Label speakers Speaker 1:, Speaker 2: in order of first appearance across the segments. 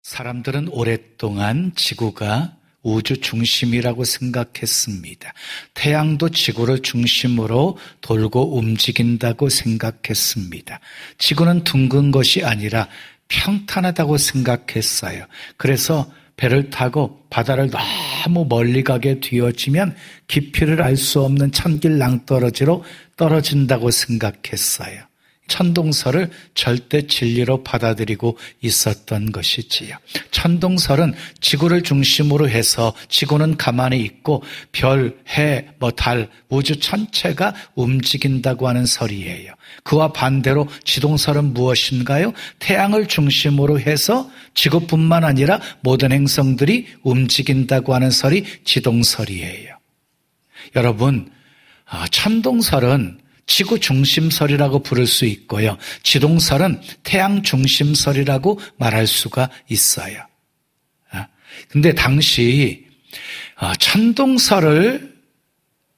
Speaker 1: 사람들은 오랫동안 지구가 우주 중심이라고 생각했습니다. 태양도 지구를 중심으로 돌고 움직인다고 생각했습니다. 지구는 둥근 것이 아니라 평탄하다고 생각했어요. 그래서 배를 타고 바다를 너무 멀리 가게 되어지면 깊이를 알 수 없는 천길 낭떠러지로 떨어진다고 생각했어요. 천동설을 절대 진리로 받아들이고 있었던 것이지요. 천동설은 지구를 중심으로 해서 지구는 가만히 있고 별, 해, 달, 우주 전체가 움직인다고 하는 설이에요. 그와 반대로 지동설은 무엇인가요? 태양을 중심으로 해서 지구뿐만 아니라 모든 행성들이 움직인다고 하는 설이 지동설이에요. 여러분, 천동설은 지구 중심설이라고 부를 수 있고요. 지동설은 태양 중심설이라고 말할 수가 있어요. 근데 당시 천동설을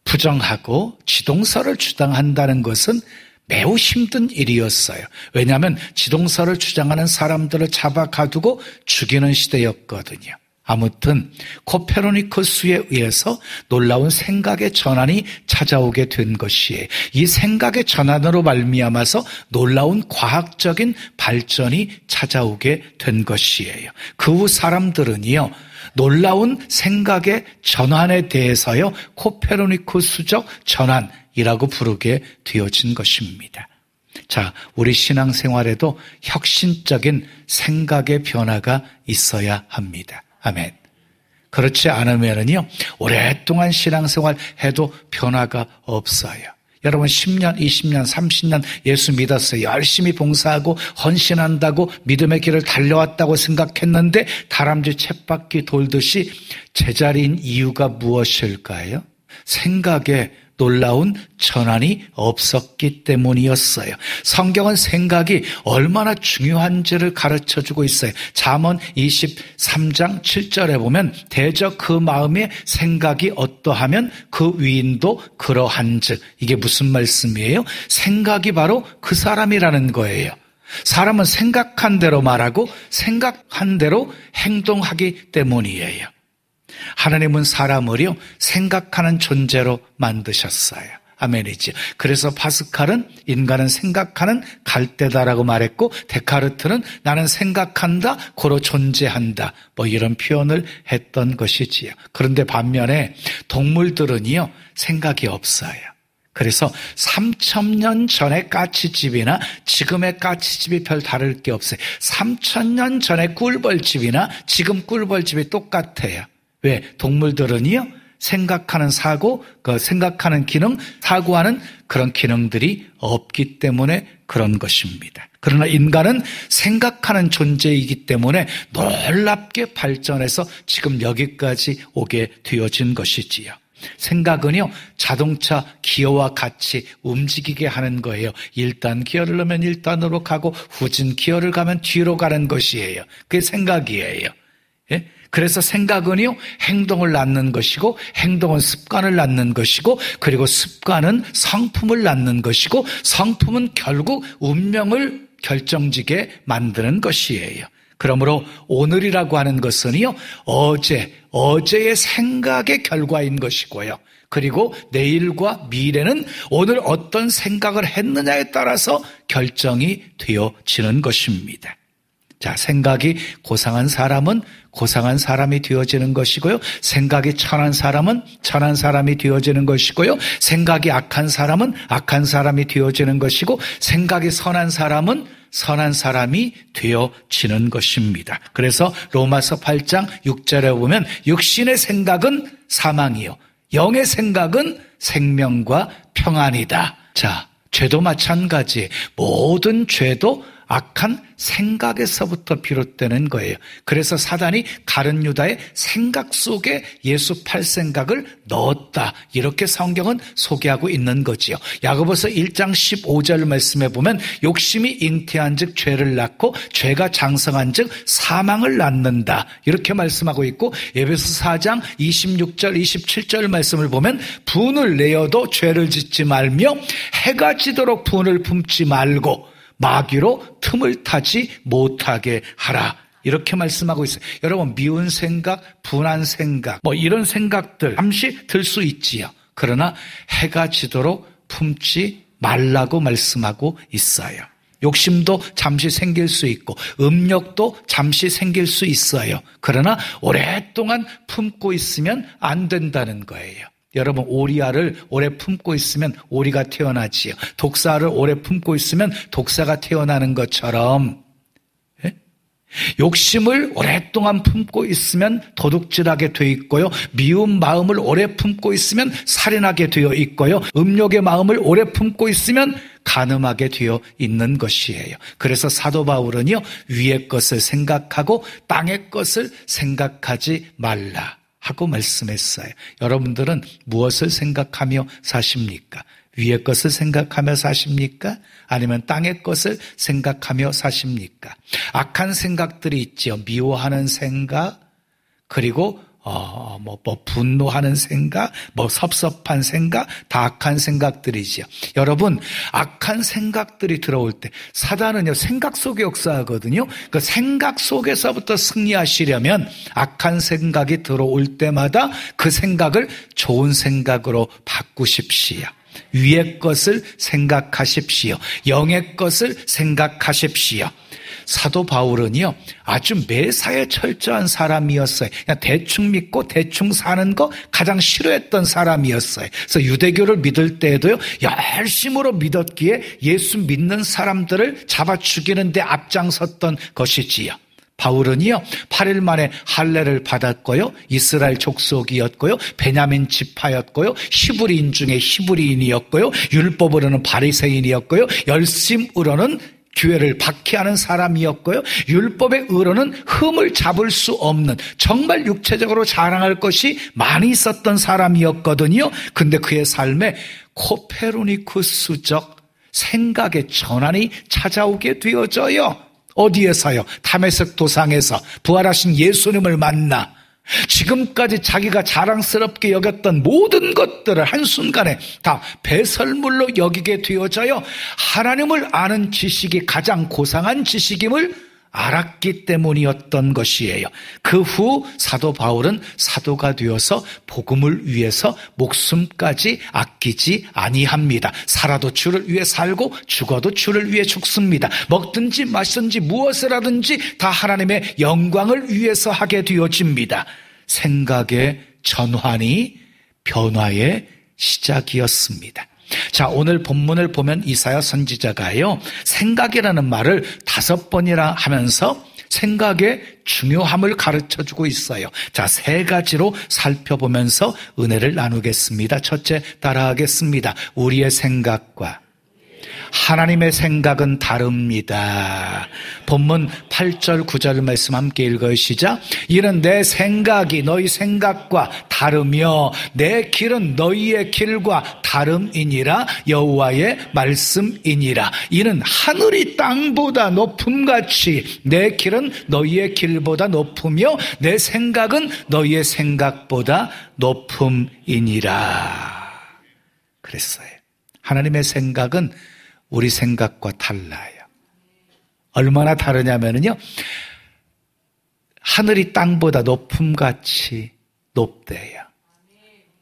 Speaker 1: 부정하고 지동설을 주장한다는 것은 매우 힘든 일이었어요. 왜냐하면 지동설을 주장하는 사람들을 잡아 가두고 죽이는 시대였거든요. 아무튼 코페르니쿠스에 의해서 놀라운 생각의 전환이 찾아오게 된 것이에요. 이 생각의 전환으로 말미암아서 놀라운 과학적인 발전이 찾아오게 된 것이에요. 그 후 사람들은요, 놀라운 생각의 전환에 대해서요, 코페르니쿠스적 전환이라고 부르게 되어진 것입니다. 자, 우리 신앙생활에도 혁신적인 생각의 변화가 있어야 합니다. 아멘. 그렇지 않으면요, 오랫동안 신앙생활 해도 변화가 없어요. 여러분 10년, 20년, 30년 예수 믿었어요. 열심히 봉사하고 헌신한다고 믿음의 길을 달려왔다고 생각했는데 다람쥐 쳇바퀴 돌듯이 제자리인 이유가 무엇일까요? 생각에 놀라운 전환이 없었기 때문이었어요. 성경은 생각이 얼마나 중요한지를 가르쳐주고 있어요. 잠언 23장 7절에 보면 대저 그 마음의 생각이 어떠하면 그 위인도 그러한즉. 이게 무슨 말씀이에요? 생각이 바로 그 사람이라는 거예요. 사람은 생각한 대로 말하고 생각한 대로 행동하기 때문이에요. 하나님은 사람을요, 생각하는 존재로 만드셨어요. 아멘이죠. 그래서 파스칼은 인간은 생각하는 갈대다라고 말했고, 데카르트는 나는 생각한다, 고로 존재한다, 이런 표현을 했던 것이지요. 그런데 반면에 동물들은요, 생각이 없어요. 그래서 3,000년 전의 까치집이나 지금의 까치집이 별 다를 게 없어요. 3,000년 전의 꿀벌집이나 지금 꿀벌집이 똑같아요. 왜? 동물들은요, 생각하는 사고, 생각하는 기능, 사고하는 그런 기능들이 없기 때문에 그런 것입니다. 그러나 인간은 생각하는 존재이기 때문에 놀랍게 발전해서 지금 여기까지 오게 되어진 것이지요. 생각은요, 자동차 기어와 같이 움직이게 하는 거예요. 1단 기어를 넣으면 1단으로 가고 후진 기어를 가면 뒤로 가는 것이에요. 그게 생각이에요. 예? 그래서 생각은요, 행동을 낳는 것이고, 행동은 습관을 낳는 것이고, 그리고 습관은 성품을 낳는 것이고, 성품은 결국 운명을 결정지게 만드는 것이에요. 그러므로 오늘이라고 하는 것은요, 어제의 생각의 결과인 것이고요. 그리고 내일과 미래는 오늘 어떤 생각을 했느냐에 따라서 결정이 되어지는 것입니다. 자, 생각이 고상한 사람은 고상한 사람이 되어지는 것이고요. 생각이 천한 사람은 천한 사람이 되어지는 것이고요. 생각이 악한 사람은 악한 사람이 되어지는 것이고, 생각이 선한 사람은 선한 사람이 되어지는 것입니다. 그래서 로마서 8장 6절에 보면 육신의 생각은 사망이요, 영의 생각은 생명과 평안이다. 자, 죄도 마찬가지. 모든 죄도 악한 생각에서부터 비롯되는 거예요. 그래서 사단이 가룟 유다의 생각 속에 예수 팔 생각을 넣었다, 이렇게 성경은 소개하고 있는 거지요. 야고보서 1장 15절 말씀에 보면 욕심이 잉태한 즉 죄를 낳고 죄가 장성한 즉 사망을 낳는다, 이렇게 말씀하고 있고, 에베소 4장 26절 27절 말씀을 보면 분을 내어도 죄를 짓지 말며 해가 지도록 분을 품지 말고 마귀로 틈을 타지 못하게 하라, 이렇게 말씀하고 있어요. 여러분, 미운 생각, 분한 생각, 이런 생각들 잠시 들 수 있지요. 그러나 해가 지도록 품지 말라고 말씀하고 있어요. 욕심도 잠시 생길 수 있고 음욕도 잠시 생길 수 있어요. 그러나 오랫동안 품고 있으면 안 된다는 거예요. 여러분, 오리알을 오래 품고 있으면 오리가 태어나지요. 독사를 오래 품고 있으면 독사가 태어나는 것처럼 욕심을 오랫동안 품고 있으면 도둑질하게 되어 있고요. 미운 마음을 오래 품고 있으면 살인하게 되어 있고요. 음욕의 마음을 오래 품고 있으면 간음하게 되어 있는 것이에요. 그래서 사도 바울은요, 위의 것을 생각하고 땅의 것을 생각하지 말라 하고 말씀했어요. 여러분들은 무엇을 생각하며 사십니까? 위의 것을 생각하며 사십니까? 아니면 땅의 것을 생각하며 사십니까? 악한 생각들이 있죠. 미워하는 생각, 그리고 분노하는 생각, 섭섭한 생각, 다 악한 생각들이지요. 여러분, 악한 생각들이 들어올 때 사단은요, 생각 속에 역사하거든요. 그 생각 속에서부터 승리하시려면 악한 생각이 들어올 때마다 그 생각을 좋은 생각으로 바꾸십시오. 위의 것을 생각하십시오. 영의 것을 생각하십시오. 사도 바울은요, 아주 매사에 철저한 사람이었어요. 그냥 대충 믿고 대충 사는 거 가장 싫어했던 사람이었어요. 그래서 유대교를 믿을 때에도요, 열심으로 믿었기에 예수 믿는 사람들을 잡아 죽이는 데 앞장섰던 것이지요. 바울은요, 8일 만에 할례를 받았고요, 이스라엘 족속이었고요, 베냐민 지파였고요, 히브리인 중에 히브리인이었고요, 율법으로는 바리새인이었고요, 열심으로는 교회를 박해하는 사람이었고요, 율법의 의로는 흠을 잡을 수 없는 정말 육체적으로 자랑할 것이 많이 있었던 사람이었거든요. 근데 그의 삶에 코페르니쿠스적 생각의 전환이 찾아오게 되어져요. 어디에서요? 다메섹 도상에서 부활하신 예수님을 만나 지금까지 자기가 자랑스럽게 여겼던 모든 것들을 한순간에 다 배설물로 여기게 되어져요. 하나님을 아는 지식이 가장 고상한 지식임을 알았기 때문이었던 것이에요. 그 후 사도 바울은 사도가 되어서 복음을 위해서 목숨까지 아끼지 아니합니다. 살아도 주를 위해 살고 죽어도 주를 위해 죽습니다. 먹든지 마시든지 무엇을 하든지 다 하나님의 영광을 위해서 하게 되어집니다. 생각의 전환이 변화의 시작이었습니다. 자, 오늘 본문을 보면 이사야 선지자가요, 생각이라는 말을 5번이나 하면서 생각의 중요함을 가르쳐주고 있어요. 자, 3가지로 살펴보면서 은혜를 나누겠습니다. 첫째, 따라하겠습니다. 우리의 생각과 하나님의 생각은 다릅니다. 본문 8절 9절 말씀 함께 읽으시자. 이는 내 생각이 너희 생각과 다르며 내 길은 너희의 길과 다름이니라. 여호와의 말씀이니라. 이는 하늘이 땅보다 높음같이 내 길은 너희의 길보다 높으며 내 생각은 너희의 생각보다 높음이니라. 그랬어요. 하나님의 생각은 우리 생각과 달라요. 얼마나 다르냐면요, 하늘이 땅보다 높음같이 높대요.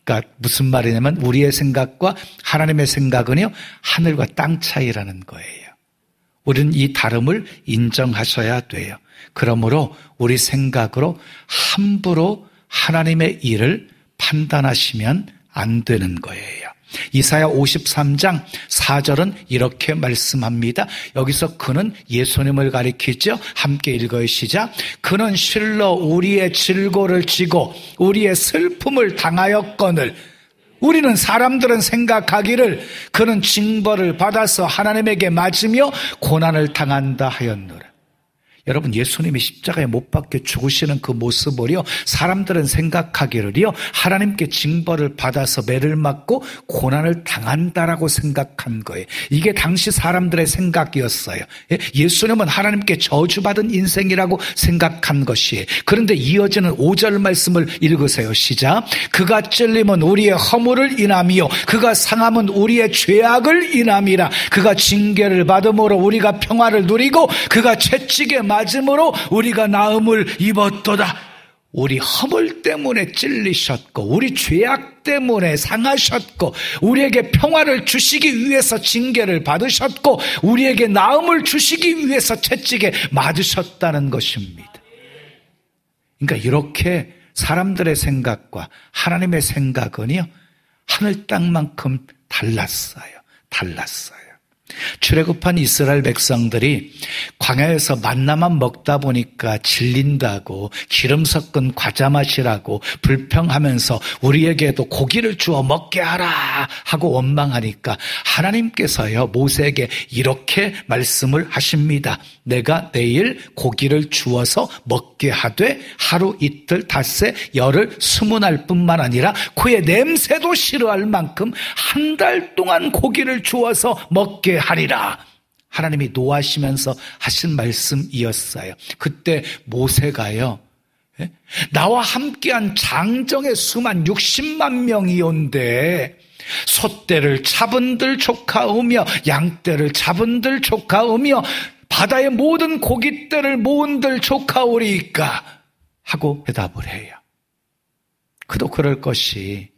Speaker 1: 그러니까 무슨 말이냐면 우리의 생각과 하나님의 생각은요, 하늘과 땅 차이라는 거예요. 우리는 이 다름을 인정하셔야 돼요. 그러므로 우리 생각으로 함부로 하나님의 일을 판단하시면 안 되는 거예요. 이사야 53장 4절은 이렇게 말씀합니다. 여기서 그는 예수님을 가리키죠. 함께 읽으시자. 그는 실로 우리의 질고를 지고 우리의 슬픔을 당하였거늘. 우리는 사람들은 생각하기를 그는 징벌을 받아서 하나님에게 맞으며 고난을 당한다 하였노라. 여러분, 예수님이 십자가에 못 박혀 죽으시는 그 모습을요, 사람들은 생각하기를요, 하나님께 징벌을 받아서 매를 맞고 고난을 당한다라고 생각한 거예요. 이게 당시 사람들의 생각이었어요. 예수님은 하나님께 저주받은 인생이라고 생각한 것이에요. 그런데 이어지는 5절 말씀을 읽으세요. 시작. 그가 찔림은 우리의 허물을 인함이요 그가 상함은 우리의 죄악을 인함이라. 그가 징계를 받음으로 우리가 평화를 누리고 그가 채찍에 맞음으로 우리가 나음을 입었도다. 우리 허물 때문에 찔리셨고 우리 죄악 때문에 상하셨고 우리에게 평화를 주시기 위해서 징계를 받으셨고 우리에게 나음을 주시기 위해서 채찍에 맞으셨다는 것입니다. 그러니까 이렇게 사람들의 생각과 하나님의 생각은요, 하늘 땅만큼 달랐어요. 출애굽한 이스라엘 백성들이 광야에서 만나만 먹다 보니까 질린다고 기름 섞은 과자 맛이라고 불평하면서 우리에게도 고기를 주어 먹게 하라 하고 원망하니까 하나님께서요 모세에게 이렇게 말씀을 하십니다. 내가 내일 고기를 주어서 먹게 하되 하루 이틀 닷새 열흘 20날 뿐만 아니라 그의 냄새도 싫어할 만큼 한 달 동안 고기를 주어서 먹게 하리라. 하나님이 노하시면서 하신 말씀이었어요. 그때 모세가요, 나와 함께한 장정의 수만 60만 명이온데 소떼를 잡은들 조카오며 양떼를 잡은들 조카오며 바다의 모든 고깃떼를 모은들 조카오리이까 하고 대답을 해요. 그도 그럴 것이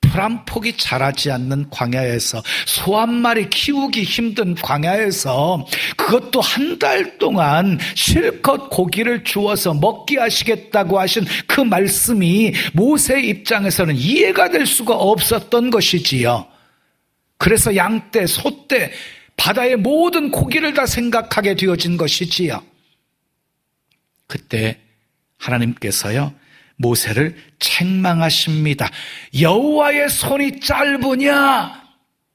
Speaker 1: 풀 한 폭이 자라지 않는 광야에서 소 한 마리 키우기 힘든 광야에서 그것도 한 달 동안 실컷 고기를 주어서 먹게 하시겠다고 하신 그 말씀이 모세의 입장에서는 이해가 될 수가 없었던 것이지요. 그래서 양떼, 소떼, 바다의 모든 고기를 다 생각하게 되어진 것이지요. 그때 하나님께서요 모세를 책망하십니다. 여호와의 손이 짧으냐?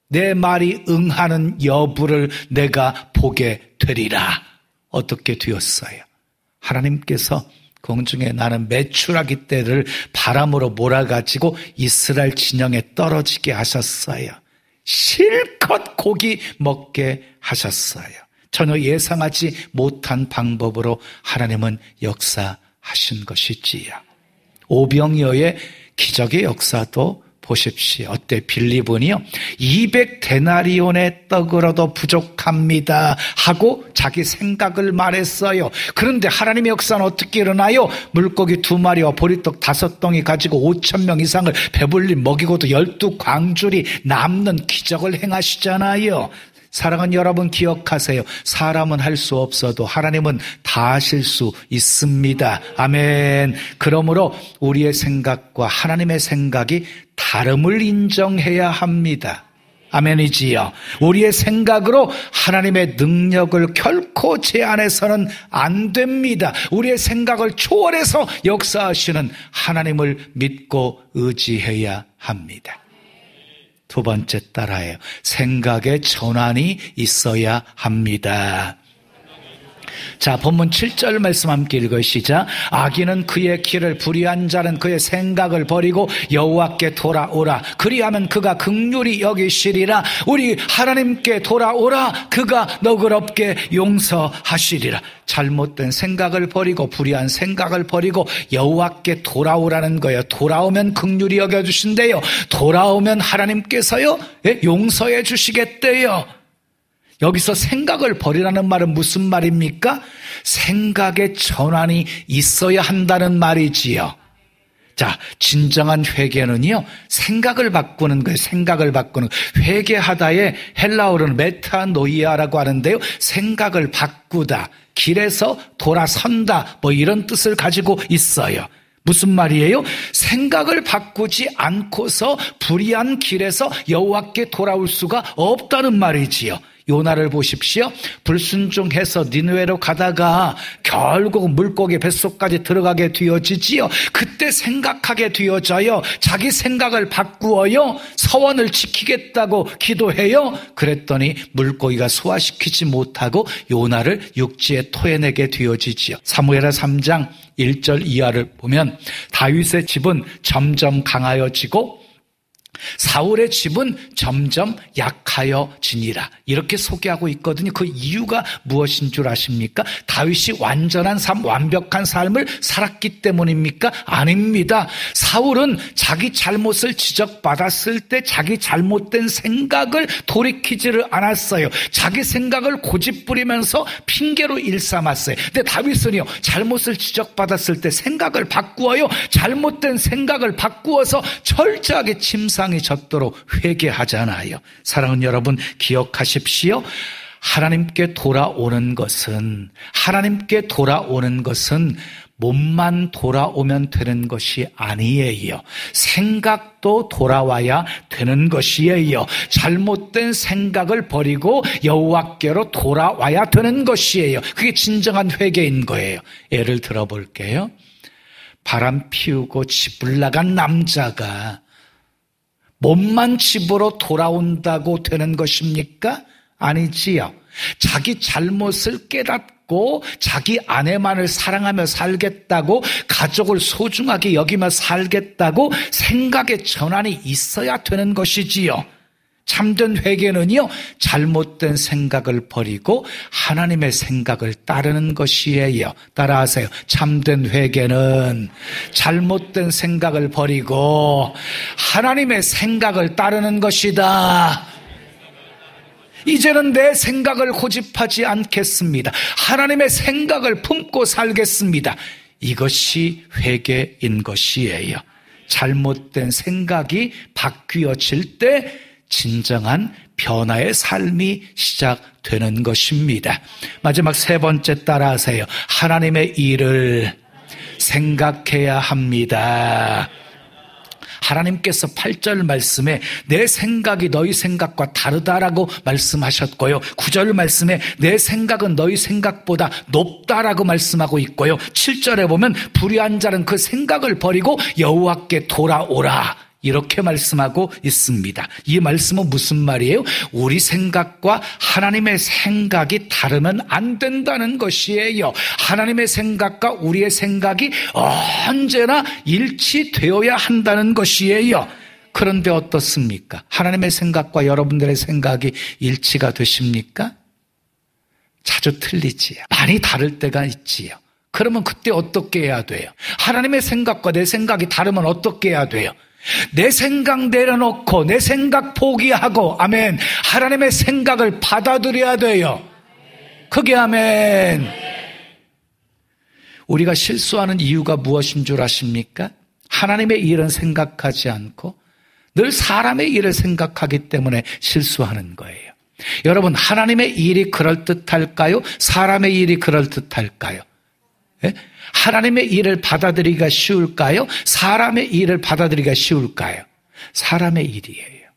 Speaker 1: 내 말이 응하는 여부를 내가 보게 되리라. 어떻게 되었어요? 하나님께서 공중에 나는 메추라기 떼를 바람으로 몰아가지고 이스라엘 진영에 떨어지게 하셨어요. 실컷 고기 먹게 하셨어요. 전혀 예상하지 못한 방법으로 하나님은 역사하신 것이지요. 오병이어의 기적의 역사도 보십시오. 어때? 빌립은요 200데나리온의 떡으로도 부족합니다 하고 자기 생각을 말했어요. 그런데 하나님의 역사는 어떻게 일어나요? 물고기 2마리와 보리떡 5덩이 가지고 5,000명 이상을 배불리 먹이고도 12광줄이 남는 기적을 행하시잖아요. 사랑하는 여러분 기억하세요. 사람은 할 수 없어도 하나님은 다 하실 수 있습니다. 아멘. 그러므로 우리의 생각과 하나님의 생각이 다름을 인정해야 합니다. 아멘이지요. 우리의 생각으로 하나님의 능력을 결코 제한해서는 안 됩니다. 우리의 생각을 초월해서 역사하시는 하나님을 믿고 의지해야 합니다. 두 번째 따라해요. 생각의 전환이 있어야 합니다. 자, 본문 7절 말씀 함께 읽어요. 시작. 악인은 그의 길을, 불의한 자는 그의 생각을 버리고 여호와께 돌아오라. 그리하면 그가 긍휼히 여기시리라. 우리 하나님께 돌아오라. 그가 너그럽게 용서하시리라. 잘못된 생각을 버리고 불의한 생각을 버리고 여호와께 돌아오라는 거예요. 돌아오면 긍휼히 여겨주신대요. 돌아오면 하나님께서요 용서해 주시겠대요. 여기서 생각을 버리라는 말은 무슨 말입니까? 생각의 전환이 있어야 한다는 말이지요. 자, 진정한 회개는요 생각을 바꾸는 거예요. 생각을 바꾸는 회개하다의 헬라어로는 메타노이아라고 하는데요, 생각을 바꾸다, 길에서 돌아선다, 뭐 이런 뜻을 가지고 있어요. 무슨 말이에요? 생각을 바꾸지 않고서 불의한 길에서 여호와께 돌아올 수가 없다는 말이지요. 요나를 보십시오. 불순종해서 니느웨로 가다가 결국 물고기 뱃속까지 들어가게 되어지지요. 그때 생각하게 되어져요. 자기 생각을 바꾸어요. 서원을 지키겠다고 기도해요. 그랬더니 물고기가 소화시키지 못하고 요나를 육지에 토해내게 되어지지요. 사무엘하 3장 1절 이하를 보면 다윗의 집은 점점 강하여지고 사울의 집은 점점 약하여지니라 이렇게 소개하고 있거든요. 그 이유가 무엇인 줄 아십니까? 다윗이 완전한 삶, 완벽한 삶을 살았기 때문입니까? 아닙니다. 사울은 자기 잘못을 지적받았을 때 자기 잘못된 생각을 돌이키지를 않았어요. 자기 생각을 고집부리면서 핑계로 일삼았어요. 근데 다윗은요, 잘못을 지적받았을 때 생각을 바꾸어요. 잘못된 생각을 바꾸어서 철저하게 침상에 젖도록 회개하잖아요. 사랑하는 여러분, 기억하십시오. 하나님께 돌아오는 것은 몸만 돌아오면 되는 것이 아니에요. 생각도 돌아와야 되는 것이에요. 잘못된 생각을 버리고 여호와께로 돌아와야 되는 것이에요. 그게 진정한 회개인 거예요. 예를 들어볼게요. 바람 피우고 집을 나간 남자가 몸만 집으로 돌아온다고 되는 것입니까? 아니지요. 자기 잘못을 깨닫고 자기 아내만을 사랑하며 살겠다고, 가족을 소중하게 여기며 살겠다고 생각의 전환이 있어야 되는 것이지요. 참된 회개는요, 잘못된 생각을 버리고 하나님의 생각을 따르는 것이에요. 따라하세요. 참된 회개는 잘못된 생각을 버리고 하나님의 생각을 따르는 것이다. 이제는 내 생각을 고집하지 않겠습니다. 하나님의 생각을 품고 살겠습니다. 이것이 회개인 것이에요. 잘못된 생각이 바뀌어질 때 진정한 변화의 삶이 시작되는 것입니다. 마지막 세 번째 따라하세요. 하나님의 일을 생각해야 합니다. 하나님께서 8절 말씀에 내 생각이 너희 생각과 다르다라고 말씀하셨고요. 9절 말씀에 내 생각은 너희 생각보다 높다라고 말씀하고 있고요. 7절에 보면 불의한 자는 그 생각을 버리고 여호와께 돌아오라 이렇게 말씀하고 있습니다. 이 말씀은 무슨 말이에요? 우리 생각과 하나님의 생각이 다르면 안 된다는 것이에요. 하나님의 생각과 우리의 생각이 언제나 일치되어야 한다는 것이에요. 그런데 어떻습니까? 하나님의 생각과 여러분들의 생각이 일치가 되십니까? 자주 틀리지요. 많이 다를 때가 있지요. 그러면 그때 어떻게 해야 돼요? 하나님의 생각과 내 생각이 다르면 어떻게 해야 돼요? 내 생각 내려놓고 내 생각 포기하고, 아멘, 하나님의 생각을 받아들여야 돼요. 그게 아멘. 우리가 실수하는 이유가 무엇인 줄 아십니까? 하나님의 일은 생각하지 않고 늘 사람의 일을 생각하기 때문에 실수하는 거예요. 여러분, 하나님의 일이 그럴듯할까요? 사람의 일이 그럴듯할까요? 예? 하나님의 일을 받아들이기가 쉬울까요? 사람의 일을 받아들이기가 쉬울까요? 사람의 일이에요.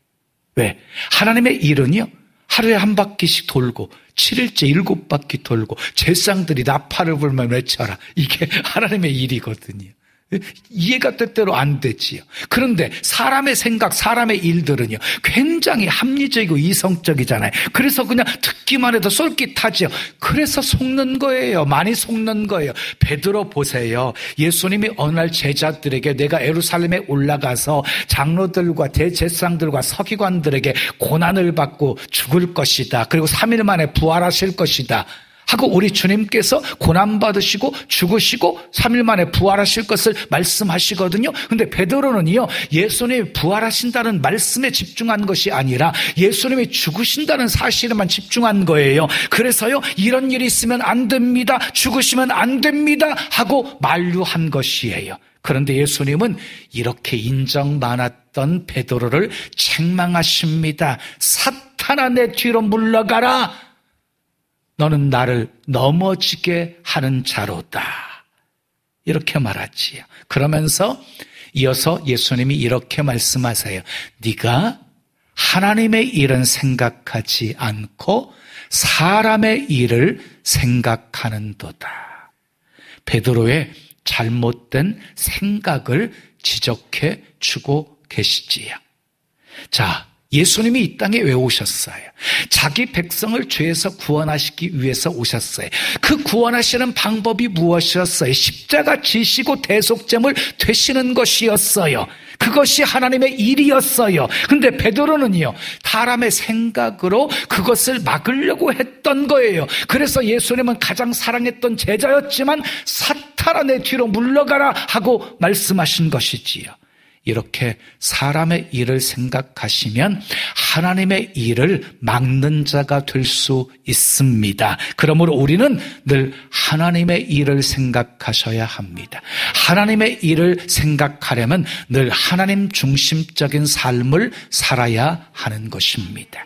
Speaker 1: 왜? 하나님의 일은요, 하루에 한 바퀴씩 돌고 7일째 7바퀴 돌고 제사장들이 나팔을 불며 외쳐라. 이게 하나님의 일이거든요. 이해가 때때로 안 되지요. 그런데 사람의 생각, 사람의 일들은요, 굉장히 합리적이고 이성적이잖아요. 그래서 그냥 듣기만 해도 쏠깃하지요. 그래서 속는 거예요. 많이 속는 거예요. 베드로 보세요. 예수님이 어느 날 제자들에게 내가 예루살렘에 올라가서 장로들과 대제사장들과 서기관들에게 고난을 받고 죽을 것이다. 그리고 3일 만에 부활하실 것이다 하고 우리 주님께서 고난받으시고 죽으시고 3일 만에 부활하실 것을 말씀하시거든요. 근데 베드로는요, 예수님이 부활하신다는 말씀에 집중한 것이 아니라 예수님이 죽으신다는 사실에만 집중한 거예요. 그래서요, 이런 일이 있으면 안 됩니다, 죽으시면 안 됩니다 하고 만류한 것이에요. 그런데 예수님은 이렇게 인정 많았던 베드로를 책망하십니다. 사탄아, 내 뒤로 물러가라. 너는 나를 넘어지게 하는 자로다. 이렇게 말하지요. 그러면서 이어서 예수님이 이렇게 말씀하세요. 네가 하나님의 일은 생각하지 않고 사람의 일을 생각하는도다. 베드로의 잘못된 생각을 지적해 주고 계시지요. 자, 예수님이 이 땅에 왜 오셨어요? 자기 백성을 죄에서 구원하시기 위해서 오셨어요. 그 구원하시는 방법이 무엇이었어요? 십자가 지시고 대속제물 되시는 것이었어요. 그것이 하나님의 일이었어요. 근데 베드로는요, 사람의 생각으로 그것을 막으려고 했던 거예요. 그래서 예수님은 가장 사랑했던 제자였지만 사탄아 내 뒤로 물러가라 하고 말씀하신 것이지요. 이렇게 사람의 일을 생각하시면 하나님의 일을 막는 자가 될 수 있습니다. 그러므로 우리는 늘 하나님의 일을 생각하셔야 합니다. 하나님의 일을 생각하려면 늘 하나님 중심적인 삶을 살아야 하는 것입니다.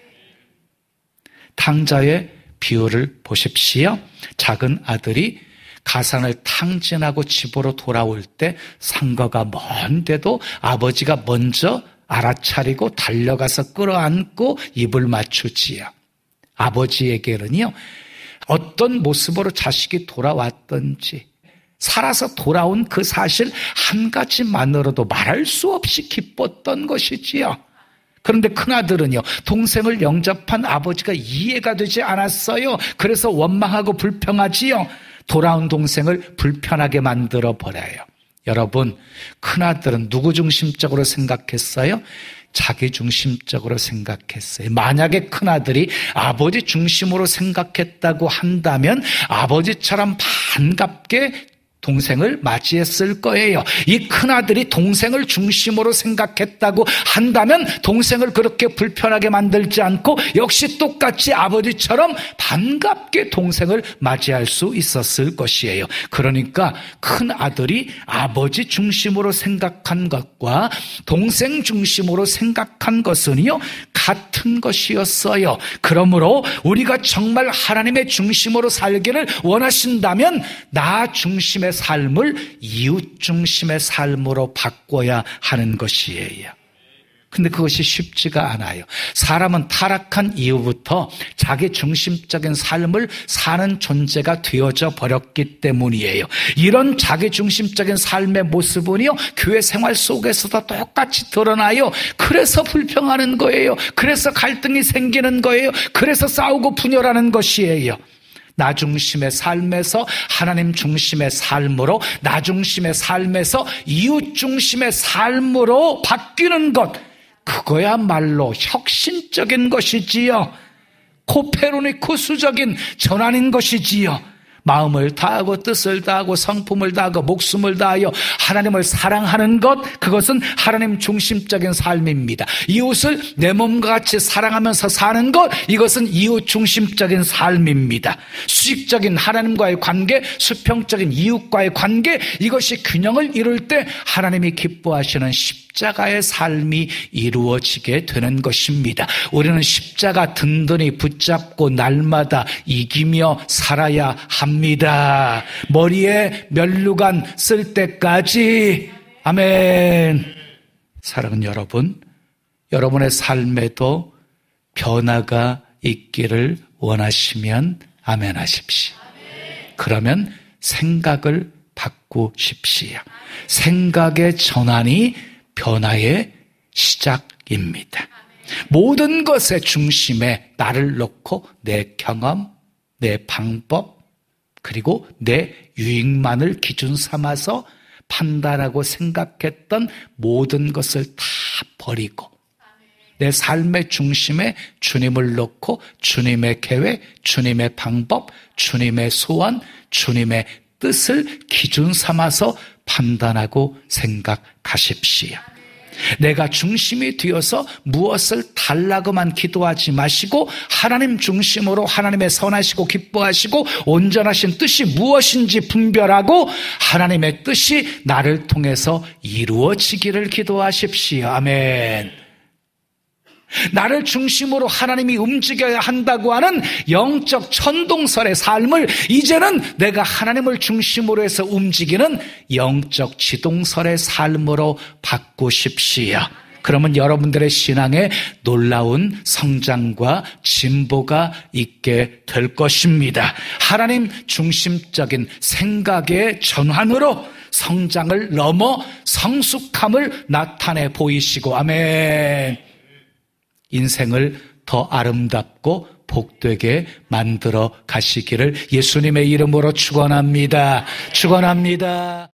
Speaker 1: 탕자의 비유를 보십시오. 작은 아들이 가산을 탕진하고 집으로 돌아올 때 상거가 먼데도 아버지가 먼저 알아차리고 달려가서 끌어안고 입을 맞추지요. 아버지에게는요, 어떤 모습으로 자식이 돌아왔든지 살아서 돌아온 그 사실 한 가지만으로도 말할 수 없이 기뻤던 것이지요. 그런데 큰아들은요, 동생을 영접한 아버지가 이해가 되지 않았어요. 그래서 원망하고 불평하지요. 돌아온 동생을 불편하게 만들어 버려요. 여러분, 큰아들은 누구 중심적으로 생각했어요? 자기 중심적으로 생각했어요. 만약에 큰아들이 아버지 중심으로 생각했다고 한다면 아버지처럼 반갑게 동생을 맞이했을 거예요. 이 큰아들이 동생을 중심으로 생각했다고 한다면 동생을 그렇게 불편하게 만들지 않고 역시 똑같이 아버지처럼 반갑게 동생을 맞이할 수 있었을 것이에요. 그러니까 큰아들이 아버지 중심으로 생각한 것과 동생 중심으로 생각한 것은요, 같은 것이었어요. 그러므로 우리가 정말 하나님의 중심으로 살기를 원하신다면 나 중심의 삶을 이웃 중심의 삶으로 바꿔야 하는 것이에요. 근데 그것이 쉽지가 않아요. 사람은 타락한 이후부터 자기 중심적인 삶을 사는 존재가 되어져 버렸기 때문이에요. 이런 자기 중심적인 삶의 모습은요, 교회 생활 속에서도 똑같이 드러나요. 그래서 불평하는 거예요. 그래서 갈등이 생기는 거예요. 그래서 싸우고 분열하는 것이에요. 나 중심의 삶에서 하나님 중심의 삶으로, 나 중심의 삶에서 이웃 중심의 삶으로 바뀌는 것, 그거야말로 혁신적인 것이지요. 코페르니쿠스적인 전환인 것이지요. 마음을 다하고 뜻을 다하고 성품을 다하고 목숨을 다하여 하나님을 사랑하는 것, 그것은 하나님 중심적인 삶입니다. 이웃을 내 몸과 같이 사랑하면서 사는 것, 이것은 이웃 중심적인 삶입니다. 수직적인 하나님과의 관계, 수평적인 이웃과의 관계, 이것이 균형을 이룰 때 하나님이 기뻐하시는 십자가의 삶이 이루어지게 되는 것입니다. 우리는 십자가 든든히 붙잡고 날마다 이기며 살아야 합니다. 머리에 면류관 쓸 때까지. 아멘. 사랑하는 여러분, 여러분의 삶에도 변화가 있기를 원하시면 아멘 하십시오. 그러면 생각을 바꾸십시오. 생각의 전환이 변화의 시작입니다. 모든 것의 중심에 나를 놓고 내 경험, 내 방법, 그리고 내 유익만을 기준 삼아서 판단하고 생각했던 모든 것을 다 버리고 내 삶의 중심에 주님을 놓고 주님의 계획, 주님의 방법, 주님의 소원, 주님의 뜻을 기준 삼아서 판단하고 생각하십시오. 내가 중심이 되어서 무엇을 달라고만 기도하지 마시고 하나님 중심으로 하나님의 선하시고 기뻐하시고 온전하신 뜻이 무엇인지 분별하고 하나님의 뜻이 나를 통해서 이루어지기를 기도하십시오. 아멘. 나를 중심으로 하나님이 움직여야 한다고 하는 영적 천동설의 삶을 이제는 내가 하나님을 중심으로 해서 움직이는 영적 지동설의 삶으로 바꾸십시오. 그러면 여러분들의 신앙에 놀라운 성장과 진보가 있게 될 것입니다. 하나님 중심적인 생각의 전환으로 성장을 넘어 성숙함을 나타내 보이시고, 아멘. 인생을 더 아름답고 복되게 만들어 가시기를 예수님의 이름으로 축원합니다. 축원합니다.